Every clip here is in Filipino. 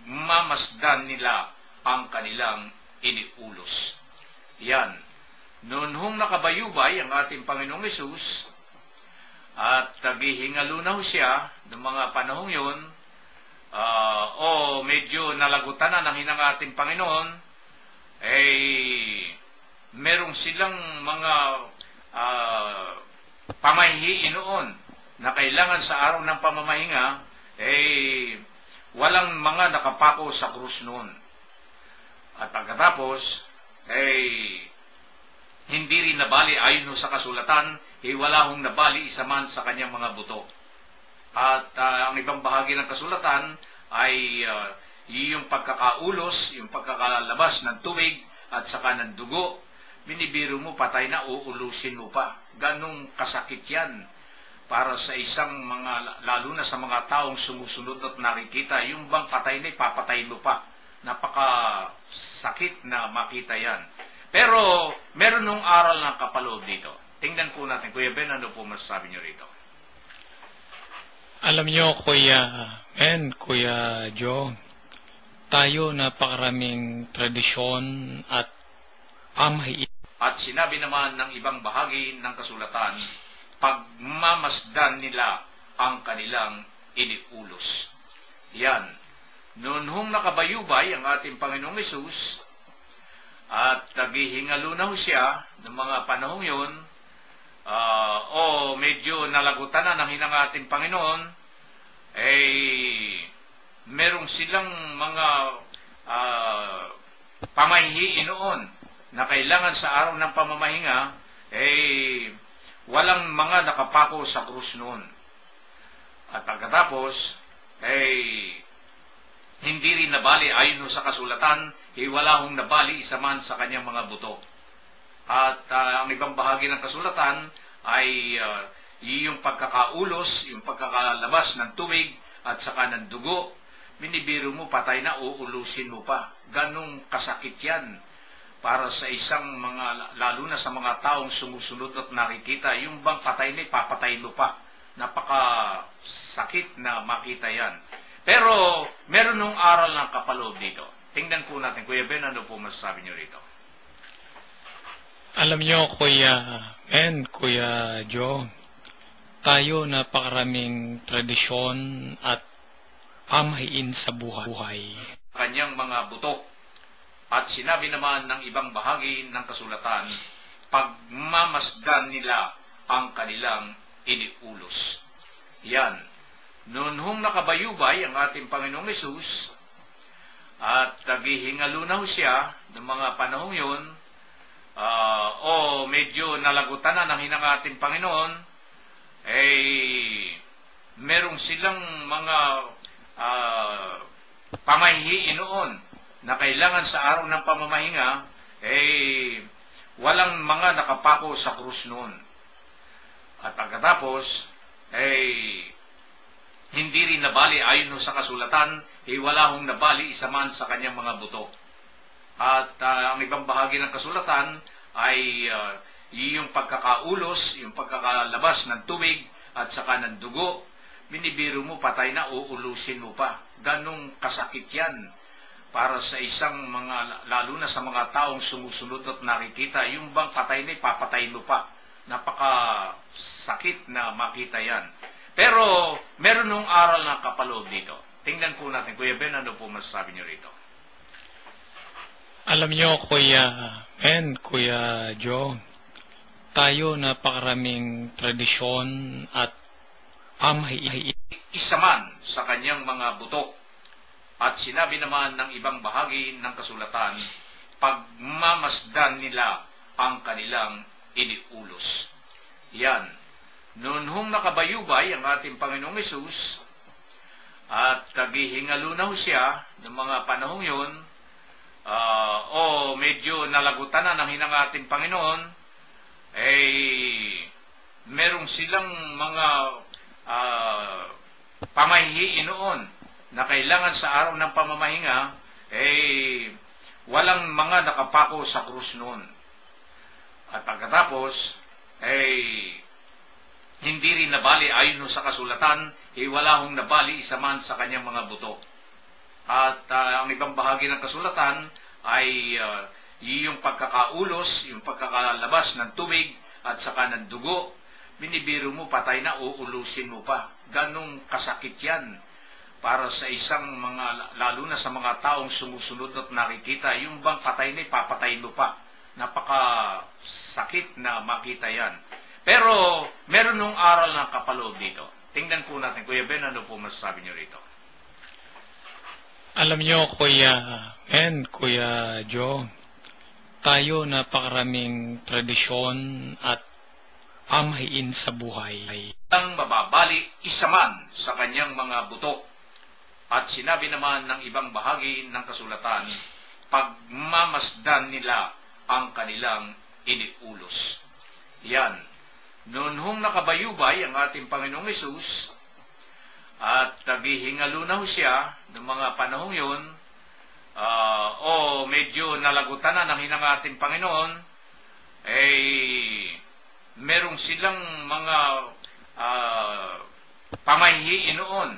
pagmamasdan nila ang kanilang iniulos. Yan. Noon hong nakabayubay ang ating Panginoong Hesus at naghihingalo na ho siya ng mga panahong yun, medyo nalagutan na ng hinang ating Panginoon, merong silang mga pamahihiin noon na kailangan sa araw ng pamamahinga, walang mga nakapako sa krus noon. At pagkatapos, hindi rin nabali ayon sa kasulatan, wala hong nabali isa man sa kanyang mga buto. At ang ibang bahagi ng kasulatan ay yung pagkakaulos, yung pagkakalabas ng tubig at saka ng dugo. Binibiro mo, patay na, uulusin mo pa. Ganong kasakit yan para sa isang lalo na sa mga taong sumusunod at nakikita, yung bang patay na, ipapatay mo pa. Napakasakit na makita yan. Pero meron nung aral ng kapaloob dito. Tingnan po natin, Kuya Ben, ano po masasabi niyo rito? Alam niyo, Kuya Joe, tayo napakaraming tradisyon at pamahiin. At sinabi naman ng ibang bahagi ng kasulatan, pagmamasdan nila ang kanilang iniulos. Yan. Noon hong nakabayubay ang ating Panginoong Hesus at naghihingalo na ho siya ng mga panahong yun, medyo nalagutan na ng hinang ating Panginoon, merong silang mga pamahihiin noon na kailangan sa araw ng pamamahinga, walang mga nakapako sa krus noon. At pagkatapos, hindi rin nabali ayon sa kasulatan, wala hong nabali isa man sa kanyang mga buto. At ang ibang bahagi ng kasulatan ay yung pagkakaulos, yung pagkakalabas ng tubig at saka ng dugo. Binibiro mo, patay na, uulusin mo pa. Ganong kasakit yan para sa isang lalo na sa mga taong sumusunod at nakikita, yung bang patay na, ipapatay mo pa. Napakasakit na makita yan. Pero meron nung aral ng kapaloob dito. Tingnan po natin, Kuya Ben, ano po masasabi niyo rito? Alam niyo, Kuya Joe, tayo napakaraming tradisyon at pamahiin sa buhay. Kanyang mga buto. At sinabi naman ng ibang bahagi ng kasulatan, pagmamasdan nila ang kanilang iniulos. Yan. Noon hong nakabayubay ang ating Panginoong Hesus at naghihingalo na ho siya ng mga panahong yun, medyo nalagutan na ng hinang ating Panginoon, merong silang mga pamahihiin noon na kailangan sa araw ng pamamahinga, walang mga nakapako sa krus noon. At pagkatapos, hindi rin nabali ayon sa kasulatan, wala hong nabali isa man sa kanyang mga buto. At ang ibang bahagi ng kasulatan ay yung pagkakaulos, yung pagkakalabas ng tubig at saka ng dugo. Binibiro mo, patay na, uulusin mo pa. Ganong kasakit yan para sa isang lalo na sa mga taong sumusunod at nakikita, yung bang patay na, ipapatay mo pa. Napakasakit na makita yan. Pero meron nung aral na kapaloob dito. Tingnan po natin, Kuya Ben, ano po masasabi niyo rito? Alam niyo, Kuya Joe, tayo napakaraming tradisyon at pamahiin. Isa man sa kanyang mga buto. At sinabi naman ng ibang bahagi ng kasulatan, pagmamasdan nila ang kanilang iniulos. Yan. Noon hong nakabayubay ang ating Panginoong Hesus at naghihingalo na ho siya ng mga panahong yun, medyo nalagutan na ng hinang ating Panginoon, merong silang mga pamahihiin noon na kailangan sa araw ng pamamahinga, walang mga nakapako sa krus noon. At pagkatapos, hindi rin nabali ayon sa kasulatan, wala hong nabali isa man sa kanyang mga buto. At ang ibang bahagi ng kasulatan ay yung pagkakaulos, yung pagkakalabas ng tubig at saka ng dugo. Binibiro mo, patay na, uulusin mo pa. Ganong kasakit yan para sa lalo na sa mga taong sumusunod at nakikita, yung bang patay na, ipapatay mo pa. Napakasakit na makita yan. Pero meron nung aral ng kapaloob dito. Tingnan po natin. Kuya Ben, ano po masasabi niyo rito? Alam niyo, Kuya Joe, tayo napakaraming tradisyon at pamahiin sa buhay. Ang mababali isa man sa kanyang mga buto. At sinabi naman ng ibang bahagi ng kasulatan, pagmamasdan nila ang kanilang iniulos. Yan. Noon hong nakabayubay ang ating Panginoong Hesus at naghihingalo na ho siya ng mga panahong yun, medyo nalagutan na ng hinang ating Panginoon, merong silang mga pamahiin noon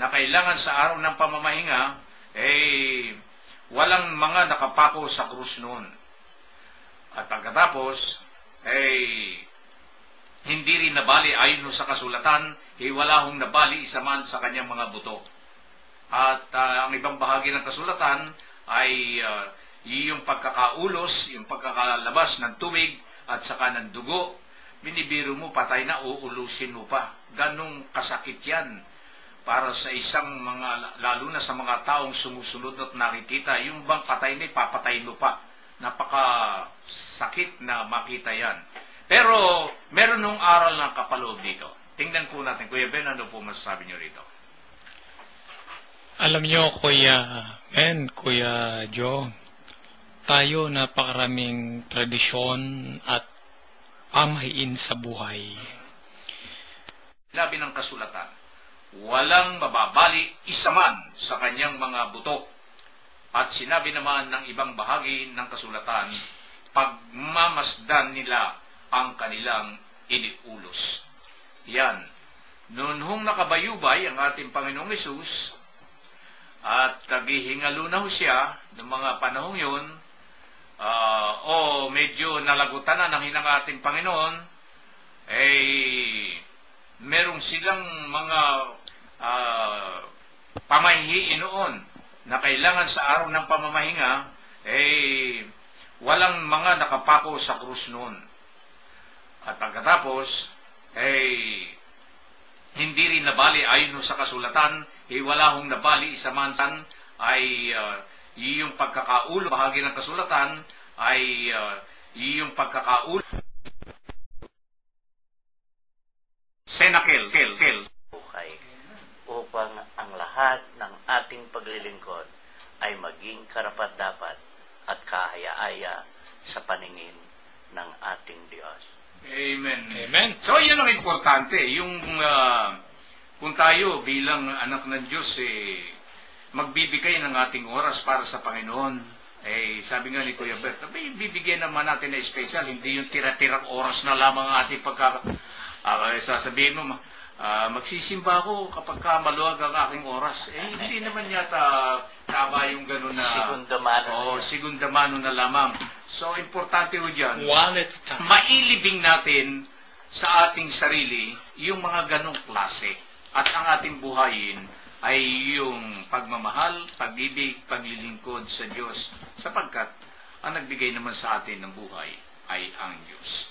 na kailangan sa araw ng pamamahinga, walang mga nakapako sa krus noon. At pagkatapos, hindi rin nabali ayon sa kasulatan, wala hong nabali isa man sa kanyang mga buto. At ang ibang bahagi ng kasulatan ay yung pagkakaulos, yung pagkakalabas ng tubig at saka ng dugo. Binibiro mo, patay na, uulusin mo pa. Ganong kasakit yan para sa lalo na sa mga taong sumusunod at nakikita, yung bang patay na, ipapatay mo pa. Napakasakit na makita yan. Pero meron nung aral ng kapaloob dito. Tingnan po natin. Kuya Ben, ano po masasabi niyo rito? Alam niyo, Kuya Joe, tayo napakaraming tradisyon at pamahiin sa buhay. Labi ng kasulatan, walang mababali isa man sa kanyang mga buto. At sinabi naman ng ibang bahagi ng kasulatan, pagmamasdan nila ang kanilang iniulos. Yan. Noon hong nakabayubay ang ating Panginoong Hesus at naghihingalo na ho siya ng mga panahong yun, medyo nalagutan na ng hinang ating Panginoon, merong silang mga pamahiin noon na kailangan sa araw ng pamamahinga, walang mga nakapako sa krus noon. At pagkatapos, hindi rin nabali ayon sa kasulatan, wala hong nabali isa man ay yung pagkakaulo. Bahagi ng kasulatan ay yung pagkakaulo. Senakel, buhay upang ang lahat ng ating paglilingkod ay maging karapat-dapat at kahaya-aya sa paningin ng ating Diyos. Amen. Amen. So, yan ang importante. Yung kung tayo bilang anak ng Diyos, magbibigay ng ating oras para sa Panginoon. Sabi nga ni Kuya Bert, bibigyan naman natin na special, hindi yung tira-tirang oras na lamang ang ating sasabihin mo, magsisimba ako kapag maluwag ang aking oras. Hindi naman yata tama yung gano'n na segundamano na lamang. So, importante ho dyan, mailibing natin sa ating sarili yung mga ganong klase. At ang ating buhayin ay yung pagmamahal, pag-ibig, paglilingkod sa Diyos. Sapagkat ang nagbigay naman sa atin ng buhay ay ang Diyos.